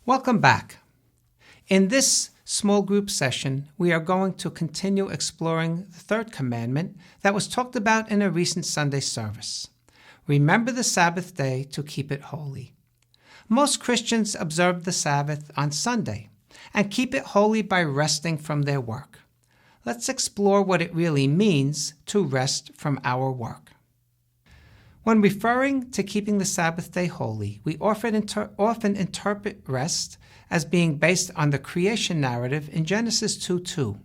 Welcome back. In this small group session, we are going to continue exploring the third commandment that was talked about in a recent Sunday service. Remember the Sabbath day to keep it holy. Most Christians observe the Sabbath on Sunday and keep it holy by resting from their work. Let's explore what it really means to rest from our work. When referring to keeping the Sabbath day holy, we often interpret rest as being based on the creation narrative in Genesis 2:2.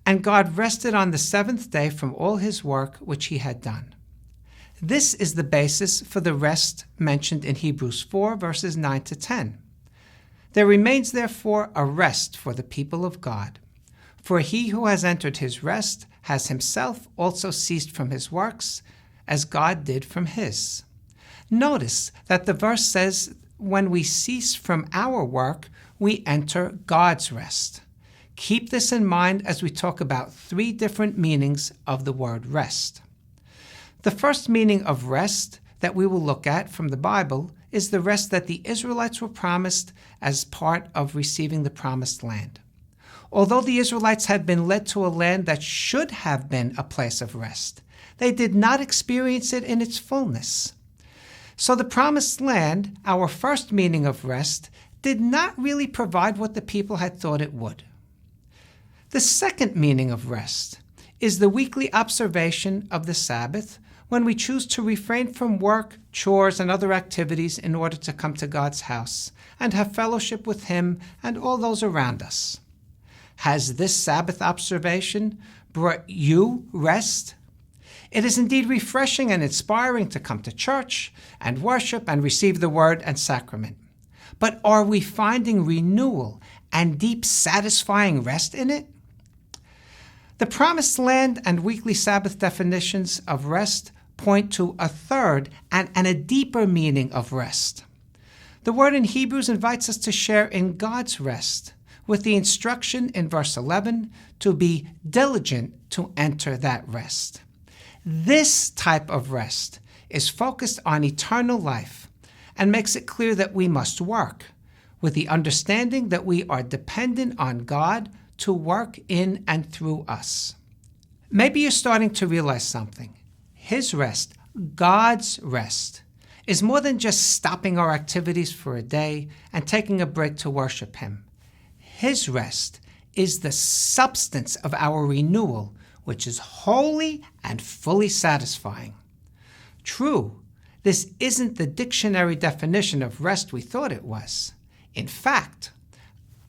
And God rested on the seventh day from all his work which he had done. This is the basis for the rest mentioned in Hebrews 4, verses 9 to 10. There remains therefore a rest for the people of God. For he who has entered his rest has himself also ceased from his works, as God did from his. Notice that the verse says when we cease from our work, we enter God's rest. Keep this in mind as we talk about three different meanings of the word rest. The first meaning of rest that we will look at from the Bible is the rest that the Israelites were promised as part of receiving the promised land. Although the Israelites had been led to a land that should have been a place of rest, they did not experience it in its fullness. So the promised land, our first meaning of rest, did not really provide what the people had thought it would. The second meaning of rest is the weekly observation of the Sabbath, when we choose to refrain from work, chores, and other activities in order to come to God's house and have fellowship with him and all those around us. Has this Sabbath observation brought you rest? It is indeed refreshing and inspiring to come to church and worship and receive the word and sacrament. But are we finding renewal and deep satisfying rest in it? The promised land and weekly Sabbath definitions of rest point to a third and a deeper meaning of rest. The word in Hebrews invites us to share in God's rest, with the instruction in verse 11 to be diligent to enter that rest. This type of rest is focused on eternal life and makes it clear that we must work, with the understanding that we are dependent on God to work in and through us. Maybe you're starting to realize something. His rest, God's rest, is more than just stopping our activities for a day and taking a break to worship him. His rest is the substance of our renewal, which is holy and fully satisfying. True, this isn't the dictionary definition of rest we thought it was. In fact,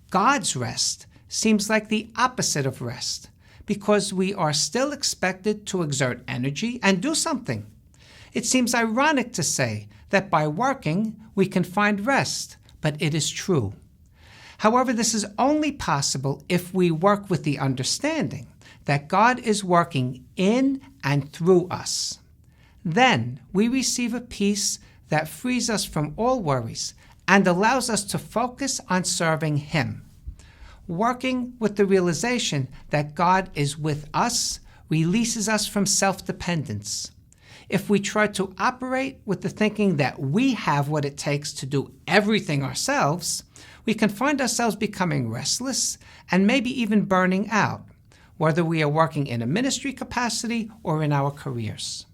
God's rest seems like the opposite of rest, because we are still expected to exert energy and do something. It seems ironic to say that by working we can find rest, but it is true. However, this is only possible if we work with the understanding that God is working in and through us. Then we receive a peace that frees us from all worries and allows us to focus on serving him. Working with the realization that God is with us releases us from self-dependence. If we try to operate with the thinking that we have what it takes to do everything ourselves, we can find ourselves becoming restless and maybe even burning out, whether we are working in a ministry capacity or in our careers.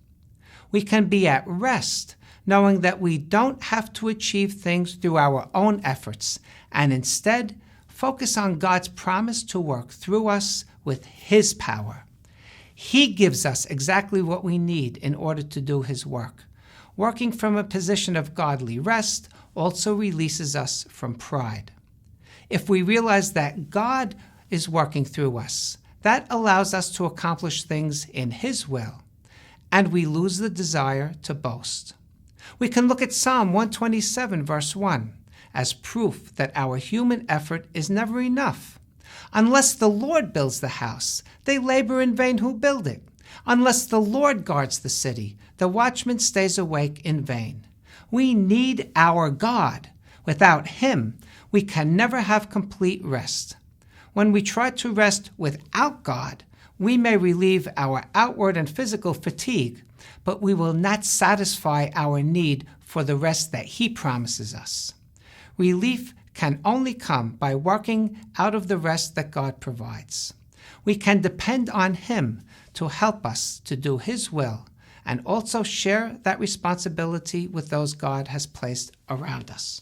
We can be at rest knowing that we don't have to achieve things through our own efforts and instead focus on God's promise to work through us with his power. He gives us exactly what we need in order to do his work. Working from a position of godly rest also releases us from pride. If we realize that God is working through us, that allows us to accomplish things in his will, and we lose the desire to boast. We can look at Psalm 127, verse 1, as proof that our human effort is never enough. Unless the Lord builds the house, they labor in vain who build it. Unless the Lord guards the city, the watchman stays awake in vain. We need our God. Without him, we can never have complete rest. When we try to rest without God, we may relieve our outward and physical fatigue, but we will not satisfy our need for the rest that he promises us. Relief can only come by working out of the rest that God provides. We can depend on Him to help us to do His will and also share that responsibility with those God has placed around us.